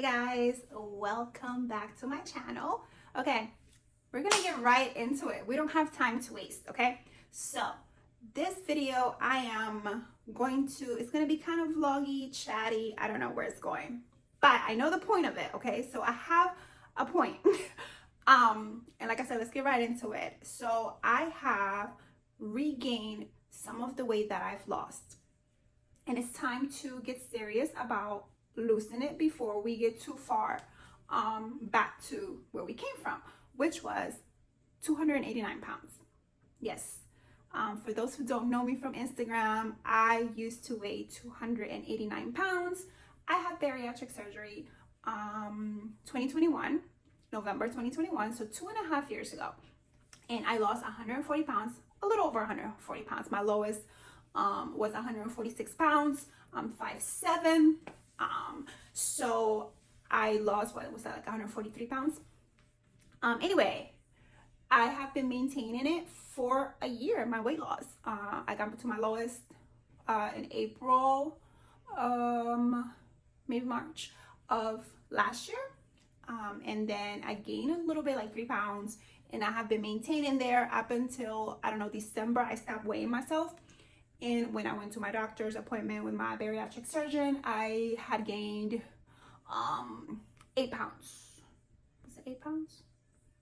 guys, welcome back to my channel. Okay, we're gonna get right into it. We don't have time to waste, okay? So this video it's gonna be kind of vloggy, chatty. I don't know where it's going, but I know the point of it, okay? So I have a point. And like I said, let's get right into it. So I have regained some of the weight that I've lost, and it's time to get serious about loosen it before we get too far back to where we came from, which was 289 pounds. Yes. For those who don't know me from Instagram, I used to weigh 289 pounds. I had bariatric surgery 2021, November 2021, so 2.5 years ago. And I lost 140 pounds, a little over 140 pounds. My lowest was 146 pounds. I'm 5'7". So I lost, what was that, like 143 pounds? Anyway, I have been maintaining it for a year, my weight loss. I got to my lowest in April, maybe March of last year. And then I gained a little bit, like 3 pounds, and I have been maintaining there up until, I don't know, December. I stopped weighing myself. And when I went to my doctor's appointment with my bariatric surgeon, I had gained 8 pounds. Was it 8 pounds?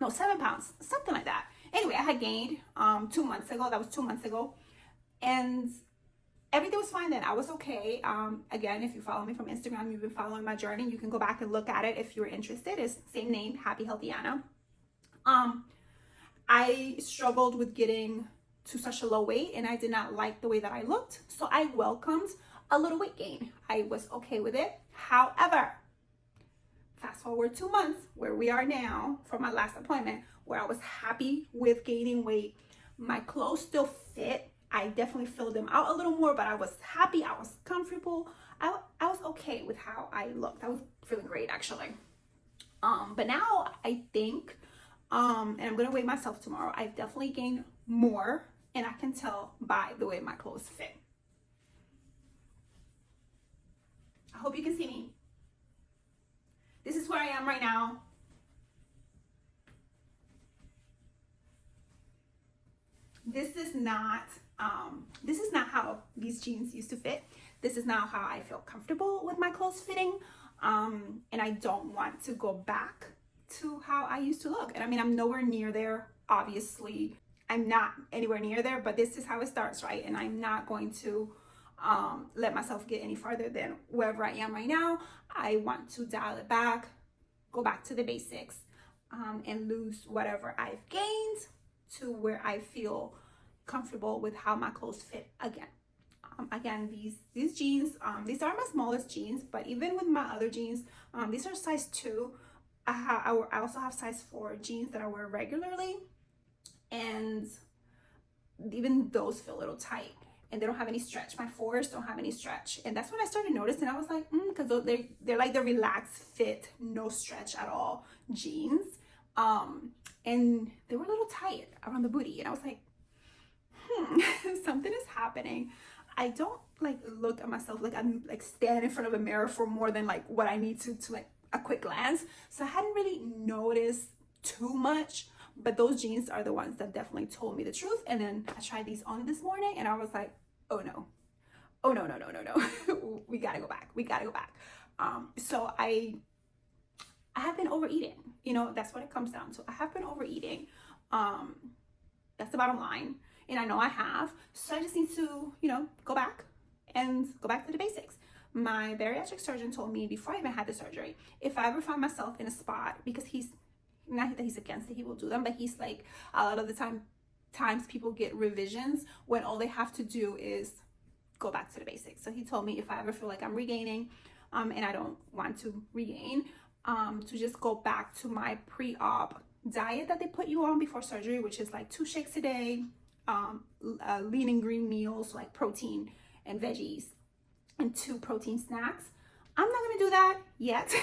No, 7 pounds, something like that. Anyway, I had gained 2 months ago. That was 2 months ago. And everything was fine then. I was okay. Again, if you follow me from Instagram, you've been following my journey. You can go back and look at it if you're interested. It's same name, Happy Healthy Anna. I struggled with getting to such a low weight, and I did not like the way that I looked, so I welcomed a little weight gain. I was okay with it. However, fast forward 2 months, where we are now from my last appointment, where I was happy with gaining weight. My clothes still fit. I definitely filled them out a little more, but I was happy. I was comfortable. I was okay with how I looked. I was feeling great, actually. But now I think, and I'm gonna weigh myself tomorrow, I've definitely gained more, and I can tell by the way my clothes fit. I hope you can see me. This is where I am right now. This is not how these jeans used to fit. This is not how I feel comfortable with my clothes fitting. And I don't want to go back to how I used to look. And I mean, I'm nowhere near there, obviously. I'm not anywhere near there, but this is how it starts, right? And I'm not going to let myself get any farther than wherever I am right now. I want to dial it back, go back to the basics, and lose whatever I've gained to where I feel comfortable with how my clothes fit again. Again, these jeans, these are my smallest jeans, but even with my other jeans, these are size 2. I also have size 4 jeans that I wear regularly, and even those feel a little tight, and they don't have any stretch. My 4s don't have any stretch, and that's when I started noticing. I was like, because they're like the relaxed fit, no stretch at all jeans, and they were a little tight around the booty, and I was like, something is happening. I don't like look at myself like I'm like stand in front of a mirror for more than like what I need to like a quick glance. So I hadn't really noticed too much, but those jeans are the ones that definitely told me the truth. And then I tried these on this morning, and I was like, oh no, we gotta go back. So I have been overeating. You know, that's what it comes down to. I have been overeating. That's the bottom line. And I know I have. So I just need to, go back to the basics. My bariatric surgeon told me before I even had the surgery, if I ever find myself in a spot, because he's not that he's against it, he will do them, but he's like, a lot of the times people get revisions when all they have to do is go back to the basics. So he told me if I ever feel like I'm regaining, and I don't want to regain, to just go back to my pre-op diet that they put you on before surgery, which is like 2 shakes a day, lean and green meals, like protein and veggies, and 2 protein snacks. I'm not gonna do that yet.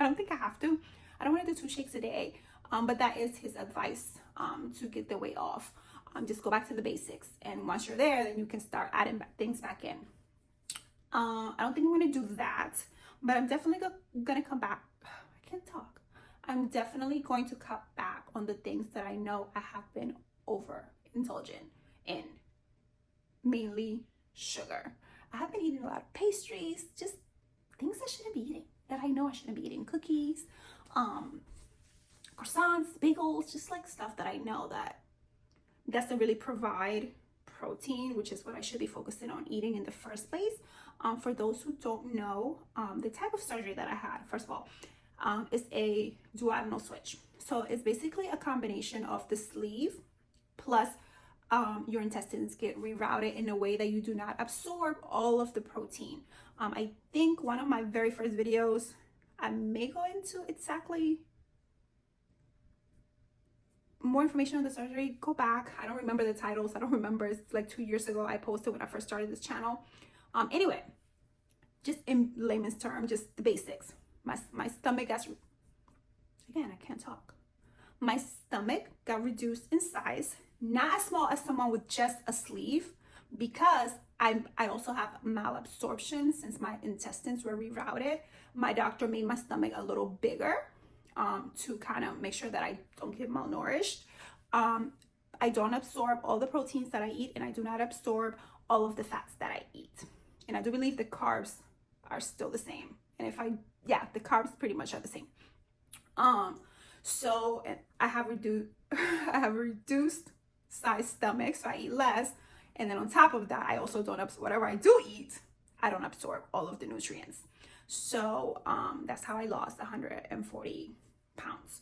I don't think I have to. I don't want to do 2 shakes a day, but that is his advice to get the weight off. Just go back to the basics, and once you're there, then you can start adding things back in. I don't think I'm gonna do that, but I'm definitely gonna come back can't talk. I'm definitely going to cut back on the things that I know I have been overindulgent in, mainly sugar. I have been eating a lot of pastries, just things I shouldn't be eating, that I know I shouldn't be eating. Cookies, croissants, bagels, just like stuff that I know that doesn't really provide protein, which is what I should be focusing on eating in the first place. For those who don't know, the type of surgery that I had, first of all, is a duodenal switch. So it's basically a combination of the sleeve plus your intestines get rerouted in a way that you do not absorb all of the protein. I think one of my very first videos, I may go into exactly more information on the surgery. Go back. I don't remember the titles. I don't remember. It's like 2 years ago I posted when I first started this channel. Anyway, just in layman's term, just the basics. My stomach got, again, I can't talk. My stomach got reduced in size, not as small as someone with just a sleeve, because I also have malabsorption since my intestines were rerouted. My doctor made my stomach a little bigger to kind of make sure that I don't get malnourished. I don't absorb all the proteins that I eat, and I do not absorb all of the fats that I eat. And I do believe the carbs are still the same. And the carbs pretty much are the same. So I have reduced size stomach, so I eat less. And then on top of that, I also don't absorb, whatever I do eat, I don't absorb all of the nutrients. So that's how I lost 140 pounds.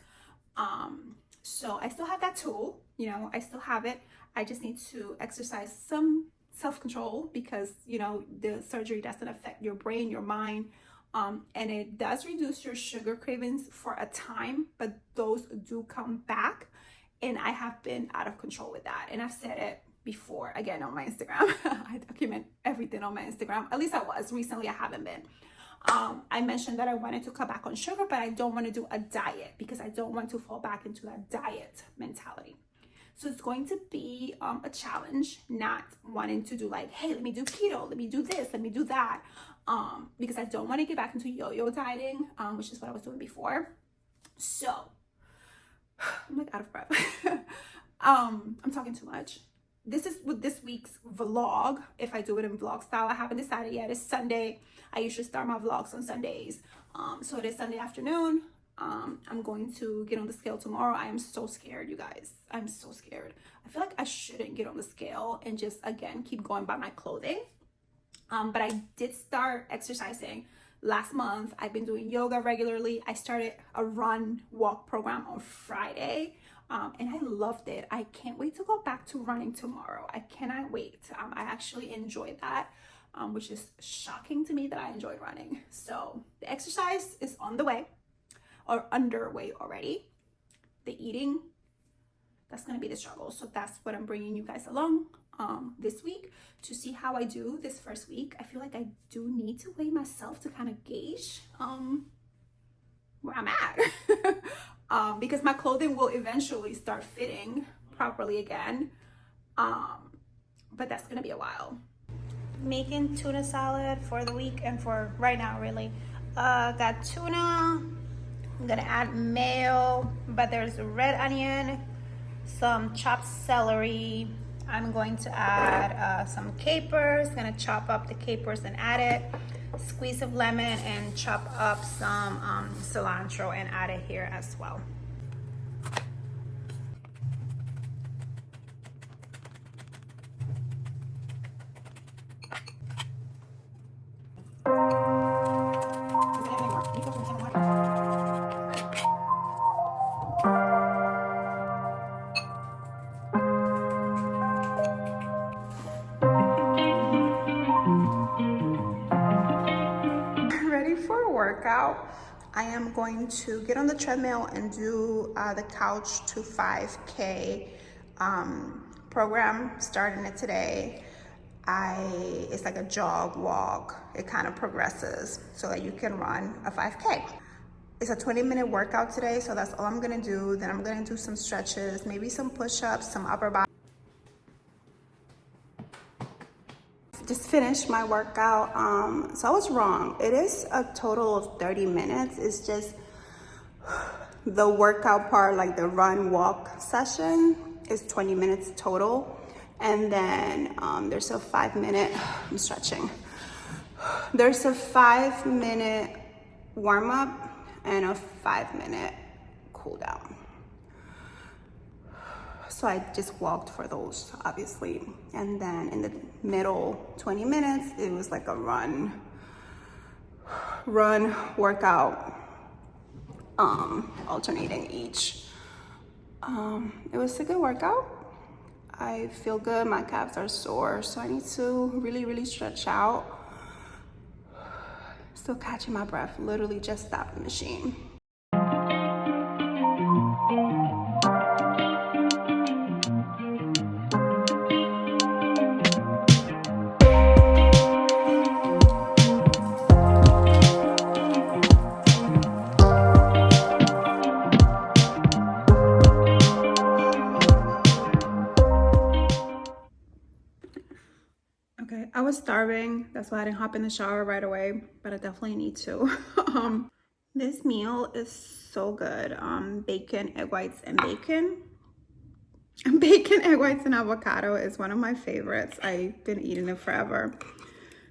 So I still have that tool, I still have it. I just need to exercise some self-control because, the surgery doesn't affect your brain, your mind. And it does reduce your sugar cravings for a time, but those do come back. And I have been out of control with that. And I've said it before, again, on my Instagram. I document everything on my Instagram. At least I was. Recently, I haven't been. I mentioned that I wanted to cut back on sugar, but I don't want to do a diet because I don't want to fall back into that diet mentality. So it's going to be a challenge, not wanting to do like, hey, let me do keto, let me do this, let me do that. Because I don't want to get back into yo-yo dieting, which is what I was doing before. So I'm like out of breath. I'm talking too much. This is with this week's vlog. If I do it in vlog style, I haven't decided yet. It's Sunday. I usually start my vlogs on Sundays. So it is Sunday afternoon. I'm going to get on the scale tomorrow. I am so scared, you guys. I'm so scared. I feel like I shouldn't get on the scale and just, again, keep going by my clothing. But I did start exercising last month. I've been doing yoga regularly. I started a run walk program on Friday. And I loved it. I can't wait to go back to running tomorrow. I cannot wait. I actually enjoyed that, which is shocking to me that I enjoyed running. So the exercise is on the way or underway already. The eating, that's going to be the struggle. So that's what I'm bringing you guys along this week to see how I do this first week. I feel like I do need to weigh myself to kind of gauge where I'm at. Because my clothing will eventually start fitting properly again. But that's gonna be a while. Making tuna salad for the week and for right now, really. Got tuna. I'm gonna add mayo, but there's red onion, some chopped celery. I'm going to add some capers. Gonna chop up the capers and add it. Squeeze of lemon and chop up some cilantro and add it here as well. Workout. I am going to get on the treadmill and do the Couch to 5K program, starting it today. It's like a jog walk. It kind of progresses so that you can run a 5K. It's a 20-minute workout today, so that's all I'm gonna do. Then I'm gonna do some stretches, maybe some push-ups, some upper body. Just finished my workout. So I was wrong. It is a total of 30 minutes. It's just The workout part, like the run walk session, is 20 minutes total. And then there's a 5-minute, I'm stretching. There's a 5-minute warm up and a 5-minute cool down. So I just walked for those, obviously. And then in the middle 20 minutes, it was like a run workout, alternating each. It was a good workout. I feel good, my calves are sore, so I need to really stretch out. Still catching my breath, literally just stopped the machine. Okay, I was starving, that's why I didn't hop in the shower right away, but I definitely need to. This meal is so good. Bacon, egg whites, and bacon. Bacon, egg whites, and avocado is one of my favorites. I've been eating it forever.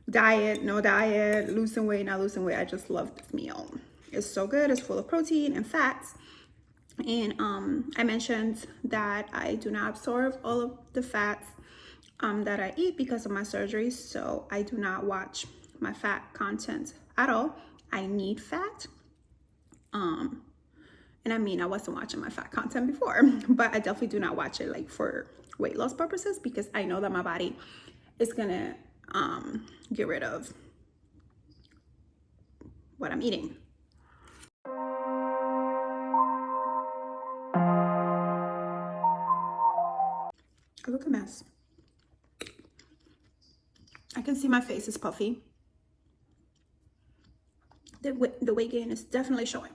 Diet, no diet, losing weight, not losing weight. I just love this meal. It's so good. It's full of protein and fats. And I mentioned that I do not absorb all of the fats that I eat because of my surgery, so I do not watch my fat content at all. I need fat, and I mean, I wasn't watching my fat content before, but I definitely do not watch it like for weight loss purposes, because I know that my body is gonna get rid of what I'm eating. I look a mess. I can see my face is puffy. The weight gain is definitely showing.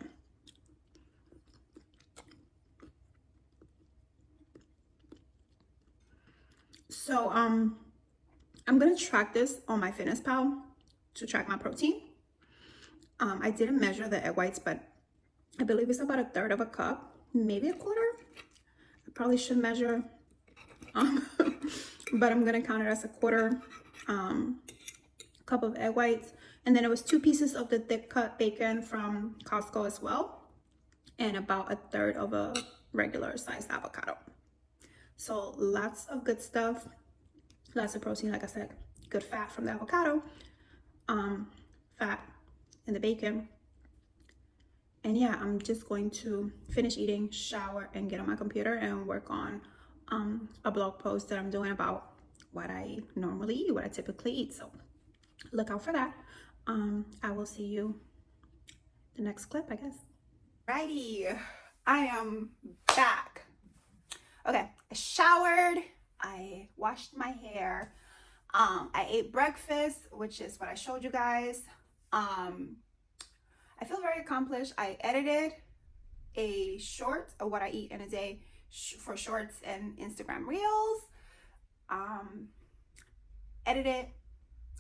So I'm gonna track this on MyFitnessPal to track my protein. I didn't measure the egg whites, but I believe it's about 1/3 of a cup, maybe a quarter. I probably should measure, but I'm gonna count it as a quarter cup of egg whites. And then it was 2 pieces of the thick cut bacon from Costco as well, and about 1/3 of a regular sized avocado. So lots of good stuff, lots of protein, like I said, good fat from the avocado, fat in the bacon. And yeah, I'm just going to finish eating, shower, and get on my computer and work on a blog post that I'm doing about what I normally eat, what I typically eat. So look out for that. I will see you the next clip, I guess. Righty, I am back. Okay, I showered, I washed my hair, I ate breakfast, which is what I showed you guys. I feel very accomplished. I edited a short of what I eat in a day for shorts and Instagram reels. Edit it.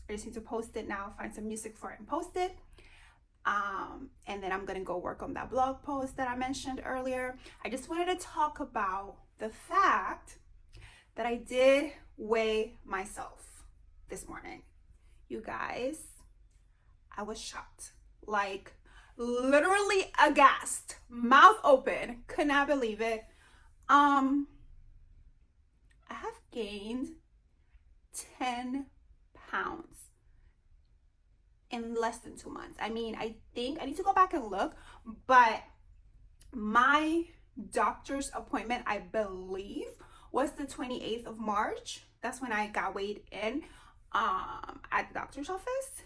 I just need to post it now, find some music for it and post it. And then I'm gonna go work on that blog post that I mentioned earlier. I just wanted to talk about the fact that I did weigh myself this morning. You guys, I was shocked, like literally aghast, mouth open, could not believe it. I have gained 10 pounds in less than 2 months. I mean, I think I need to go back and look, but my doctor's appointment, I believe, was the 28th of March. That's when I got weighed in at the doctor's office.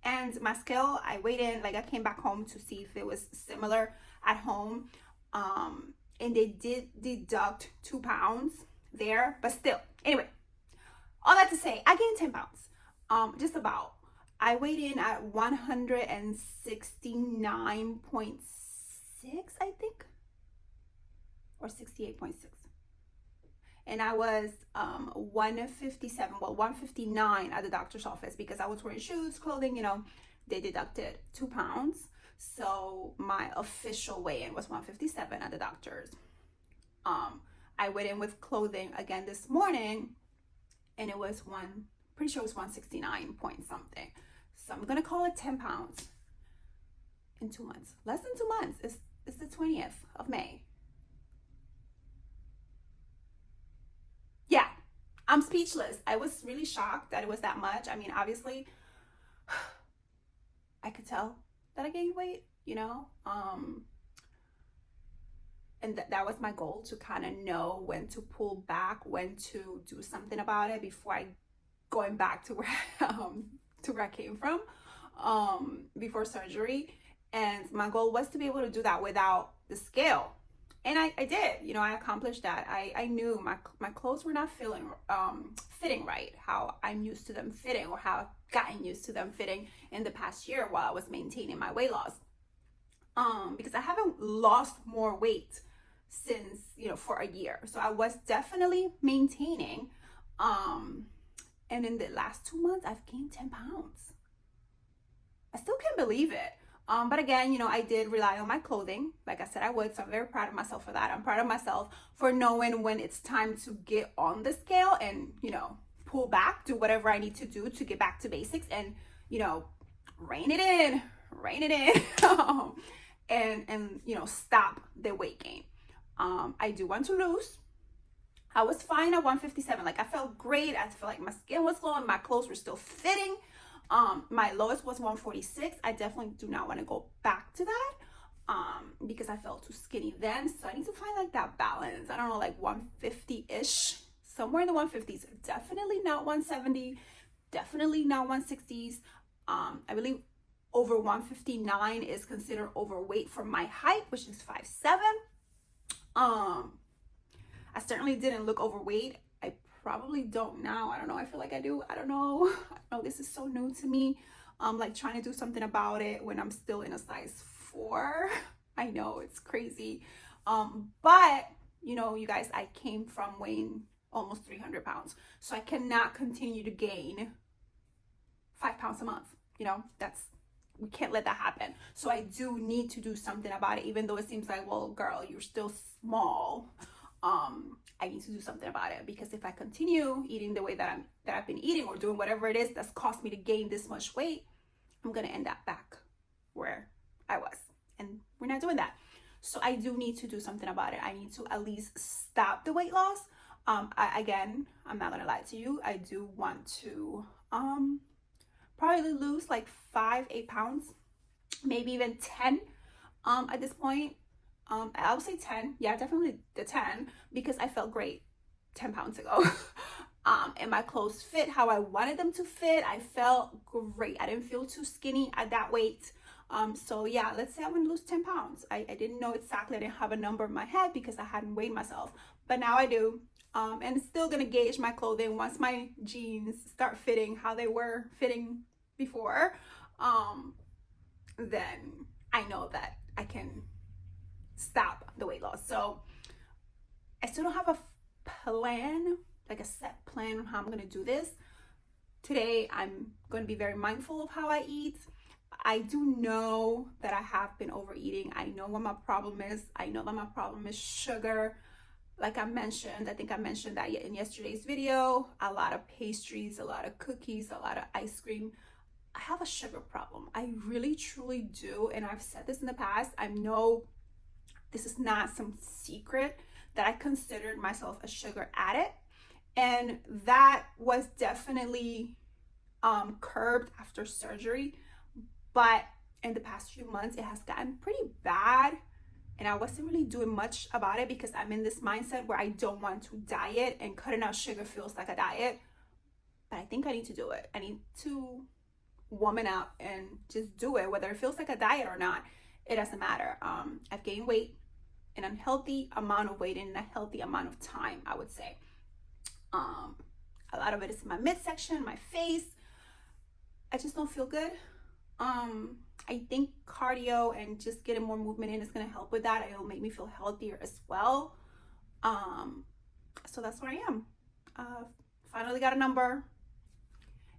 And my scale, I weighed in, like I came back home to see if it was similar at home. And they did deduct 2 pounds there, but still. Anyway, all that to say, I gained 10 pounds, just about. I weighed in at 169.6, I think, or 68.6. And I was 157, well, 159 at the doctor's office because I was wearing shoes, clothing, you know, they deducted 2 pounds. So my official weigh-in was 157 at the doctor's. I went in with clothing again this morning, and it was pretty sure it was 169 point something. So I'm gonna call it 10 pounds in 2 months. Less than 2 months. It's the 20th of May. Yeah, I'm speechless. I was really shocked that it was that much. I mean, obviously, I could tell that I gained weight, you know? And that was my goal, to kind of know when to pull back, when to do something about it before I going back to where I came from before surgery. And my goal was to be able to do that without the scale. And I did, you know, I accomplished that. I knew my clothes were not fitting right, how I'm used to them fitting, or how I've gotten used to them fitting in the past year while I was maintaining my weight loss. Because I haven't lost more weight since, you know, for a year. So I was definitely maintaining. And in the last 2 months, I've gained 10 pounds. I still can't believe it. But again, you know, I did rely on my clothing, like I said I would. So I'm very proud of myself for that. I'm proud of myself for knowing when it's time to get on the scale and, you know, pull back, do whatever I need to do to get back to basics and, you know, rein it in, and, you know, stop the weight gain. I do want to lose. I was fine at 157. Like, I felt great. I felt like my skin was glowing. My clothes were still fitting. My lowest was 146. I definitely do not want to go back to that because I felt too skinny then. So I need to find like that balance. I don't know, like 150-ish, somewhere in the 150s. Definitely not 170. Definitely not 160s. I believe over 159 is considered overweight for my height, which is 5'7". I certainly didn't look overweight. I probably don't now. I don't know. I feel like I do. I don't know. This is so new to me. Like trying to do something about it when I'm still in a size 4. I know it's crazy. But you know, you guys, I came from weighing almost 300 pounds. So I cannot continue to gain 5 pounds a month. You know, we can't let that happen. So I do need to do something about it, even though it seems like, well, girl, you're still small. I need to do something about it, because if I continue eating the way that I've been eating, or doing whatever it is that's caused me to gain this much weight, I'm gonna end up back where I was, and we're not doing that. So I do need to do something about it. I need to at least stop the weight loss. Again, I'm not gonna lie to you. I do want to probably lose like 5-8 pounds, maybe even 10 at this point. I would say 10. Yeah, definitely the 10, because I felt great 10 pounds ago. And my clothes fit how I wanted them to fit. I felt great. I didn't feel too skinny at that weight. So yeah, let's say I want to lose 10 pounds. I didn't know exactly. I didn't have a number in my head because I hadn't weighed myself, but now I do. And it's still gonna gauge my clothing once my jeans start fitting how they were fitting before. Then I know that I can stop the weight loss. So I still don't have a plan, like a set plan on how I'm gonna do this. Today I'm going to be very mindful of how I eat. I do know that I have been overeating. I know what my problem is. I know that my problem is sugar. Like I mentioned, I think I mentioned that in yesterday's video, a lot of pastries, a lot of cookies, a lot of ice cream. I have a sugar problem. I really truly do. And I've said this in the past. I know this is not some secret that I considered myself a sugar addict. And that was definitely curbed after surgery. But in the past few months, it has gotten pretty bad. And I wasn't really doing much about it because I'm in this mindset where I don't want to diet, and cutting out sugar feels like a diet. But I think I need to do it. I need to woman up and just do it, whether it feels like a diet or not. It doesn't matter. I've gained weight, an unhealthy amount of weight in a healthy amount of time, I would say. A lot of it is my midsection, my face. I just don't feel good. I think cardio and just getting more movement in is going to help with that. It'll make me feel healthier as well. So that's where I am. Finally got a number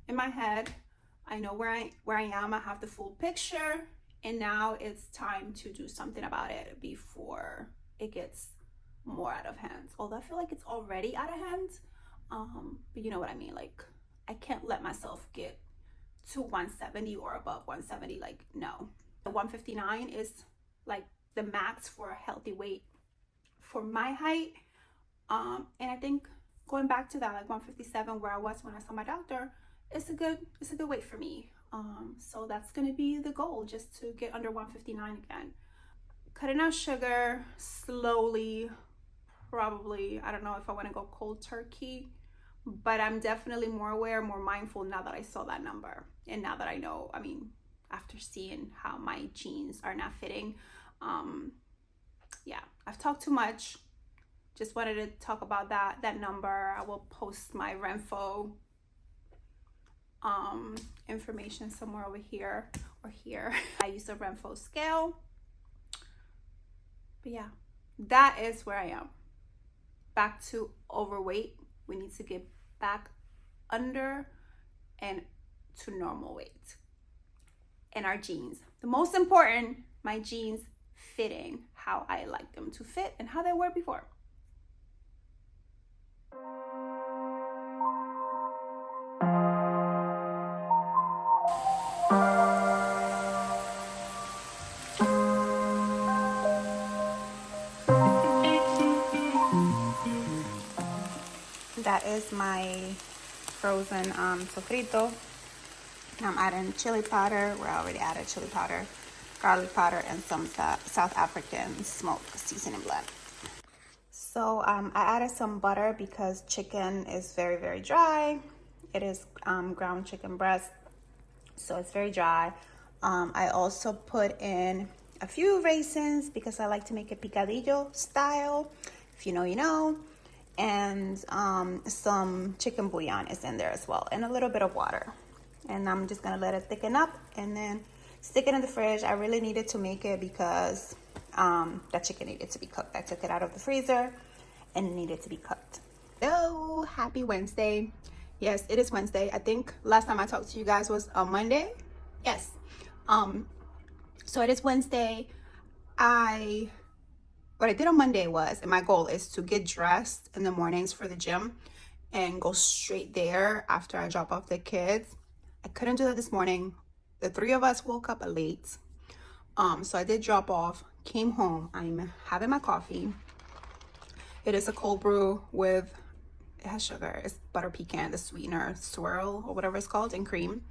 in my head. I know where I am. I have the full picture, and now it's time to do something about it before it gets more out of hand. Although I feel like it's already out of hand, but you know what I mean. Like, I can't let myself get to 170 or above 170. Like, no. The 159 is like the max for a healthy weight for my height. And I think going back to that, like 157 where I was when I saw my doctor, it's a good weight for me. So that's gonna be the goal, just to get under 159 again. Cutting out sugar slowly, probably. I don't know if I want to go cold turkey, but I'm definitely more aware, more mindful now that I saw that number, and now that I know, I mean, after seeing how my jeans are not fitting. Yeah, I've talked too much. Just wanted to talk about that number. I will post my Renpho information somewhere over here or here. I use a Renpho scale. But yeah, that is where I am. Back to overweight. We need to get back under and to normal weight. And our jeans. The most important, my jeans fitting how I like them to fit and how they were before. That is my frozen sofrito. I'm adding chili powder. We already added chili powder, garlic powder, and some South African smoked seasoning blend. So I added some butter because chicken is very, very dry. It is ground chicken breast, so it's very dry. I also put in a few raisins because I like to make it picadillo style. If you know, you know. And some chicken bouillon is in there as well, and a little bit of water. And I'm just gonna let it thicken up and then stick it in the fridge. I really needed to make it because that chicken needed to be cooked. I took it out of the freezer and it needed to be cooked. Hello, happy Wednesday. Yes, it is Wednesday. I think last time I talked to you guys was on Monday. Yes. So it is Wednesday. What I did on Monday was, and my goal is to get dressed in the mornings for the gym and go straight there after I drop off the kids. I couldn't do that this morning. The three of us woke up late. So I did drop off, came home. I'm having my coffee. It is a cold brew with, it has sugar. It's butter pecan, the sweetener, swirl or whatever it's called, and cream.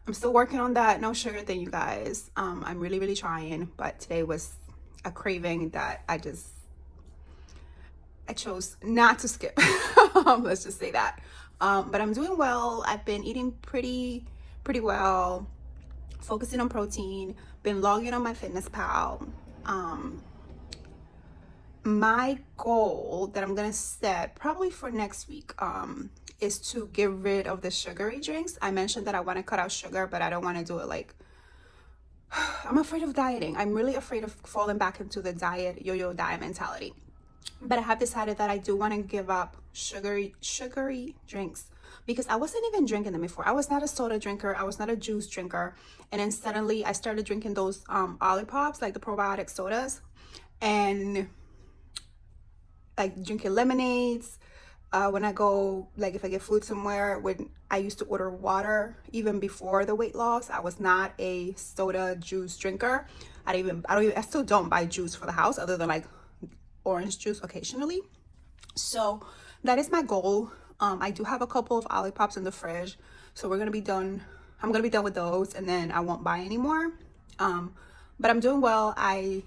I'm still working on that no sugar thing, you guys. I'm really, really trying, but today was a craving that I chose not to skip. Let's just say that. But I'm doing well. I've been eating pretty well, focusing on protein, been logging on my MyFitnessPal. My goal that I'm gonna set probably for next week is to get rid of the sugary drinks. I mentioned that I want to cut out sugar, but I don't want to do it like, I'm afraid of dieting. I'm really afraid of falling back into the yo-yo diet mentality. But I have decided that I do want to give up sugary drinks because I wasn't even drinking them before. I was not a soda drinker. I was not a juice drinker. And then suddenly I started drinking those Olipops, like the probiotic sodas, and like drinking lemonades. When I go, like if I get food somewhere, when I used to order water, even before the weight loss, I was not a soda juice drinker. I still don't buy juice for the house other than like orange juice occasionally. So that is my goal. I do have a couple of Olipops in the fridge, so we're gonna be done. I'm gonna be done with those, and then I won't buy anymore. But I'm doing well. I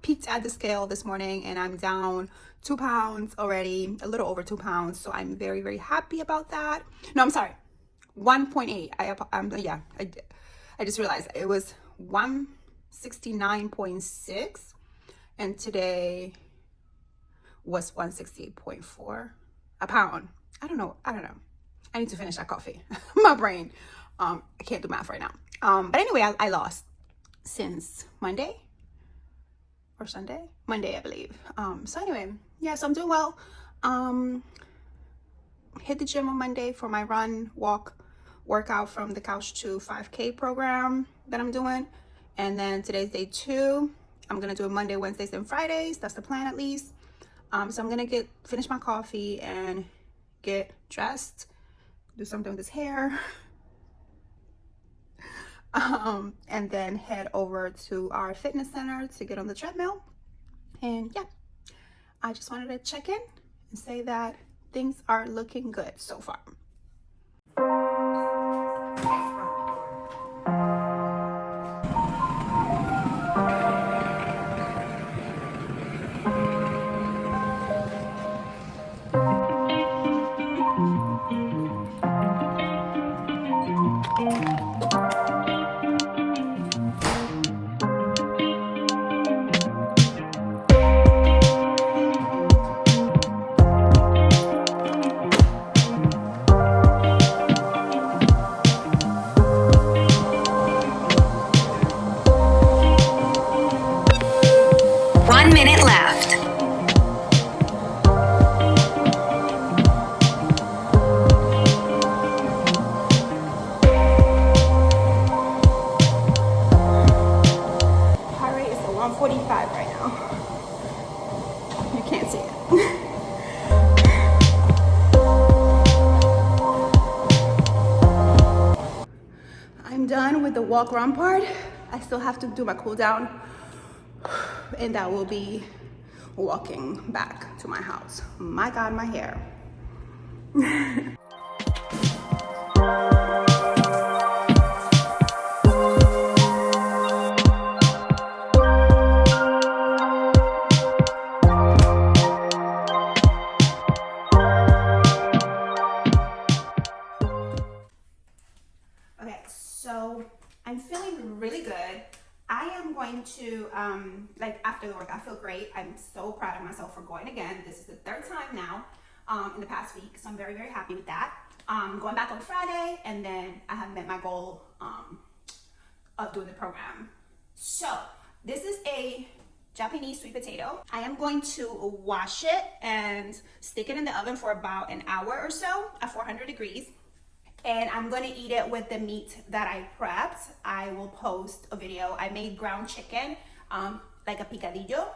peeked at the scale this morning and I'm down 2 pounds already, a little over 2 pounds. So I'm very, very happy about that. No, I'm sorry, 1.8. I just realized it was 169.6 and today was 168.4 a pound. I don't know. I need to finish that coffee. My brain, I can't do math right now. But anyway, I lost since Monday or Sunday, Monday, I believe. So anyway, yeah, so I'm doing well. Hit the gym on Monday for my run, walk, workout from the Couch to 5K program that I'm doing. And then today's day 2. I'm gonna do it Monday, Wednesdays, and Fridays. That's the plan at least. So I'm gonna finish my coffee and get dressed, do something with his hair, and then head over to our fitness center to get on the treadmill. And yeah, I just wanted to check in and say that things are looking good so far. Done with the walk around part. I still have to do my cool down, and that will be walking back to my house. My God, my hair. So I'm feeling really good. I am going to, like after the work, I feel great. I'm so proud of myself for going again. This is the 3rd time now in the past week. So I'm very, very happy with that. Going back on Friday, and then I have met my goal of doing the program. So this is a Japanese sweet potato. I am going to wash it and stick it in the oven for about an hour or so at 400 degrees. And I'm gonna eat it with the meat that I prepped. I will post a video. I made ground chicken, like a picadillo,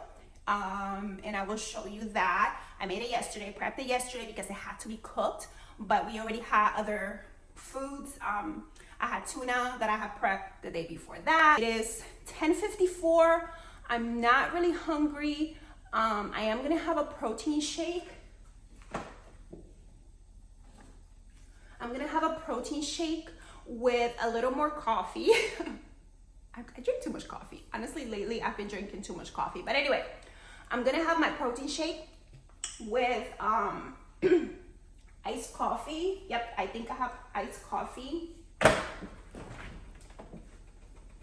and I will show you that. I made it yesterday, prepped it yesterday because it had to be cooked, but we already had other foods. I had tuna that I had prepped the day before that. It is 10:54. I'm not really hungry. I am gonna have a protein shake. I'm gonna have a protein shake with a little more coffee. I drink too much coffee. Honestly, lately I've been drinking too much coffee. But anyway, I'm gonna have my protein shake with iced coffee. Yep, I think I have iced coffee.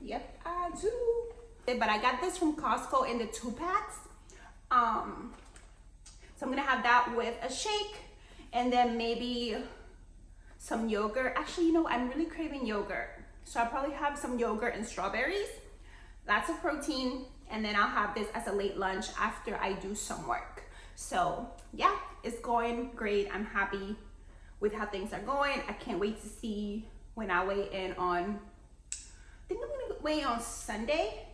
Yep, I do. But I got this from Costco in the 2-packs. So I'm gonna have that with a shake, and then maybe some yogurt. Actually, you know, I'm really craving yogurt. So I'll probably have some yogurt and strawberries. Lots of protein. And then I'll have this as a late lunch after I do some work. So yeah, it's going great. I'm happy with how things are going. I can't wait to see when I weigh in on, I think I'm gonna weigh on Sunday.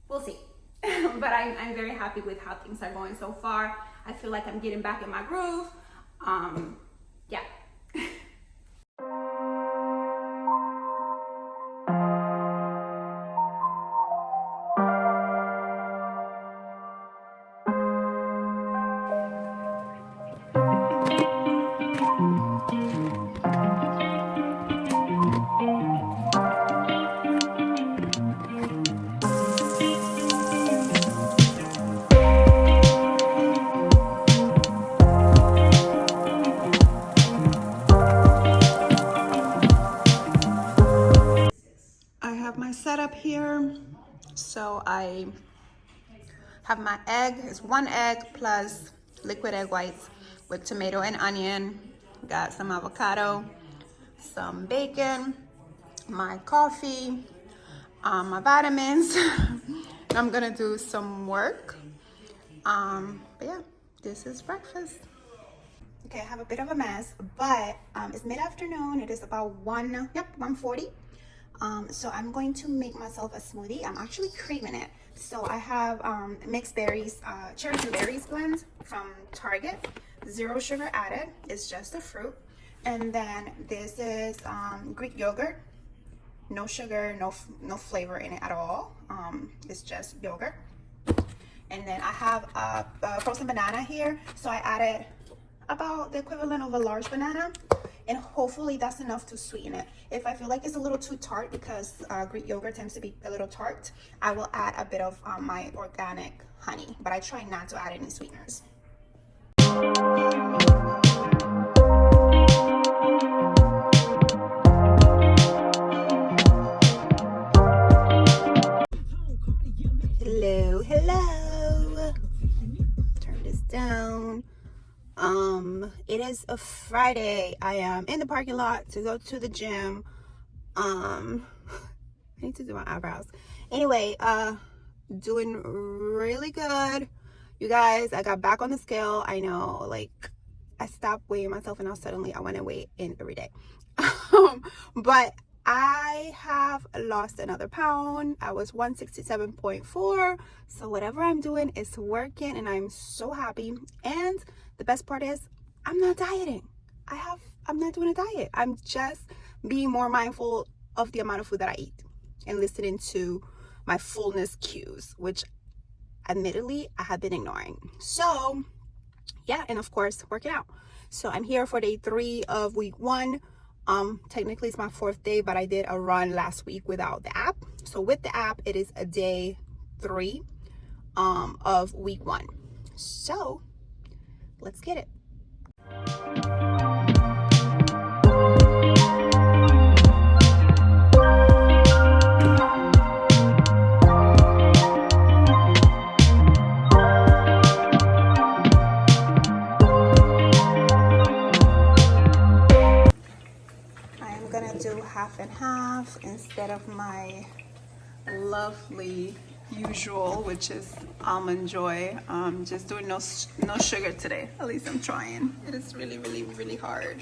We'll see. But I'm very happy with how things are going so far. I feel like I'm getting back in my groove. Yeah. Setup here. So I have my egg. It's 1 egg plus liquid egg whites with tomato and onion. Got some avocado, some bacon, my coffee, my vitamins. I'm gonna do some work. But yeah, this is breakfast. Okay, I have a bit of a mess, but it's mid-afternoon. It is about 1:40. So I'm going to make myself a smoothie. I'm actually craving it. So I have mixed berries, cherries and berries blend from Target. 0 sugar added. It's just a fruit. And then this is Greek yogurt. No sugar, no flavor in it at all. It's just yogurt. And then I have a frozen banana here. So I added about the equivalent of a large banana, and hopefully that's enough to sweeten it. If I feel like it's a little too tart, because Greek yogurt tends to be a little tart, I will add a bit of my organic honey, but I try not to add any sweeteners. Hello. Turn this down. It is a Friday. I am in the parking lot to go to the gym. I need to do my eyebrows. Anyway, doing really good. You guys, I got back on the scale. I know, like, I stopped weighing myself and now suddenly I want to weigh in every day. But I have lost another pound. I was 167.4. So whatever I'm doing is working and I'm so happy. And the best part is I'm not dieting. I'm not doing a diet. I'm just being more mindful of the amount of food that I eat and listening to my fullness cues, which admittedly I have been ignoring. So yeah, and of course working out. So I'm here for day 3 of week 1. Technically it's my 4th day, but I did a run last week without the app. So with the app, it is a day 3 of week 1. So let's get it. Do half and half instead of my lovely usual, which is almond joy. Just doing no sugar today. At least I'm trying. It is really, really, really hard.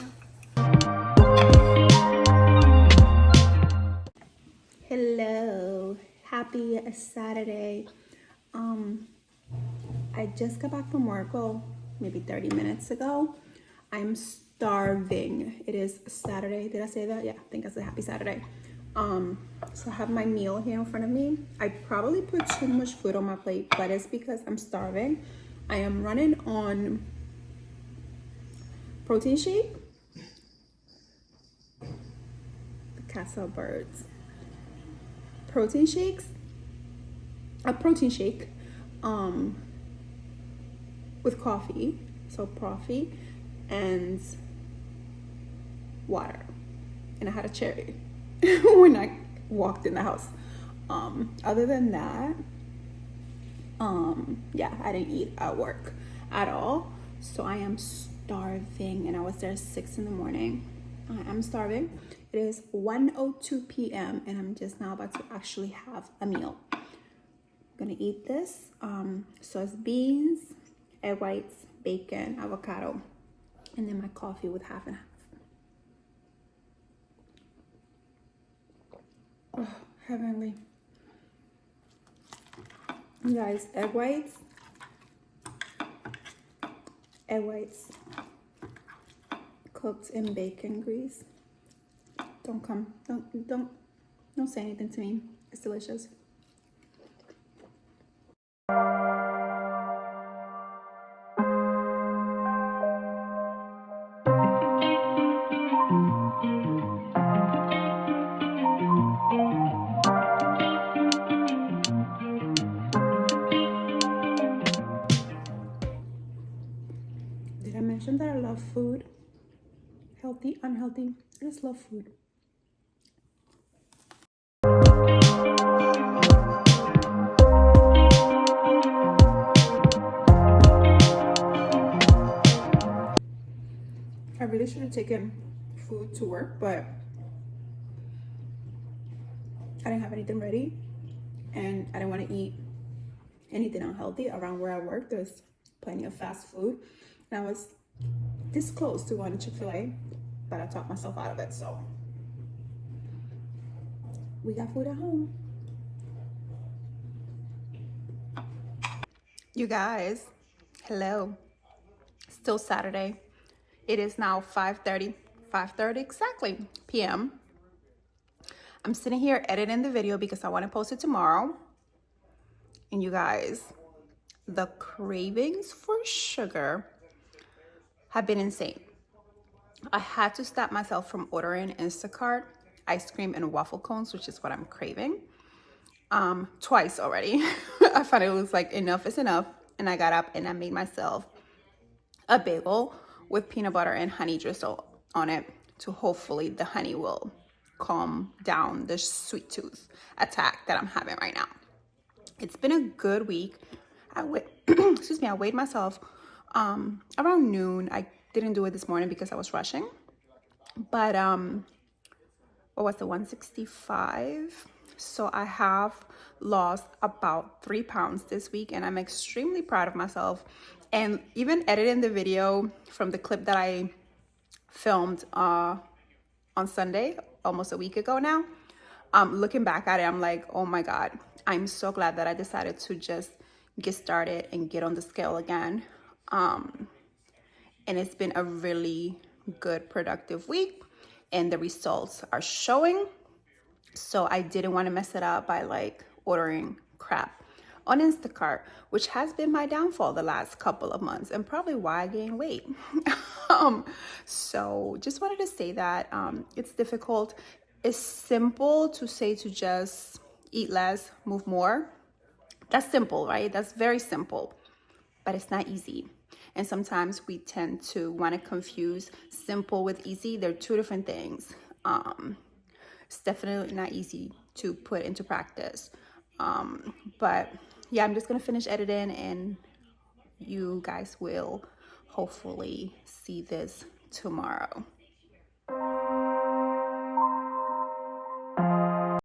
Hello, happy Saturday. I just got back from work, maybe 30 minutes ago. I'm starving. It is Saturday. Did I say that? Yeah, I think I said happy Saturday. So I have my meal here in front of me. I probably put too much food on my plate, but it's because I'm starving. I am running on protein shake. The Casa birds. Protein shakes. A protein shake with coffee. So coffee and water, and I had a cherry when I walked in the house. Other than that, yeah, I didn't eat at work at all, so I am starving, and I was there 6 in the morning. I'm starving. It is 1:02 p.m. and I'm just now about to actually have a meal. I'm gonna eat this. So it's beans, egg whites, bacon, avocado, and then my coffee with half and half. Oh, heavenly. You guys, egg whites, cooked in bacon grease. Don't say anything to me. It's delicious. Did I mention that I love food? Healthy, unhealthy, I just love food. I really should have taken food to work, but I didn't have anything ready, and I didn't want to eat anything unhealthy around where I work. There's plenty of fast food, and I was this close to going to Chick-fil-A, but I talked myself out of it. So We got food at home. You guys, hello. Still Saturday. It is now 5:30 exactly p.m. I'm sitting here editing the video because I want to post it tomorrow. And you guys, the cravings for sugar have been insane. I had to stop myself from ordering Instacart ice cream and waffle cones, which is what I'm craving. Twice already. I finally was like, enough is enough. And I got up and I made myself a bagel with peanut butter and honey drizzle on it to hopefully the honey will calm down the sweet tooth attack that I'm having right now. It's been a good week. I weighed myself around noon. I didn't do it this morning because I was rushing. But what was the 165? So I have lost about 3 pounds this week, and I'm extremely proud of myself. And even editing the video from the clip that I filmed on Sunday, almost a week ago now, looking back at it, I'm like, oh my God, I'm so glad that I decided to just get started and get on the scale again. And it's been a really good, productive week, and the results are showing. So I didn't want to mess it up by like ordering crap on Instacart, which has been my downfall the last couple of months and probably why I gained weight. So just wanted to say that it's difficult. It's simple to say to just eat less, move more. That's simple, right? That's very simple, but it's not easy. And sometimes we tend to want to confuse simple with easy. They're two different things. It's definitely not easy to put into practice. But yeah, I'm just going to finish editing and you guys will hopefully see this tomorrow.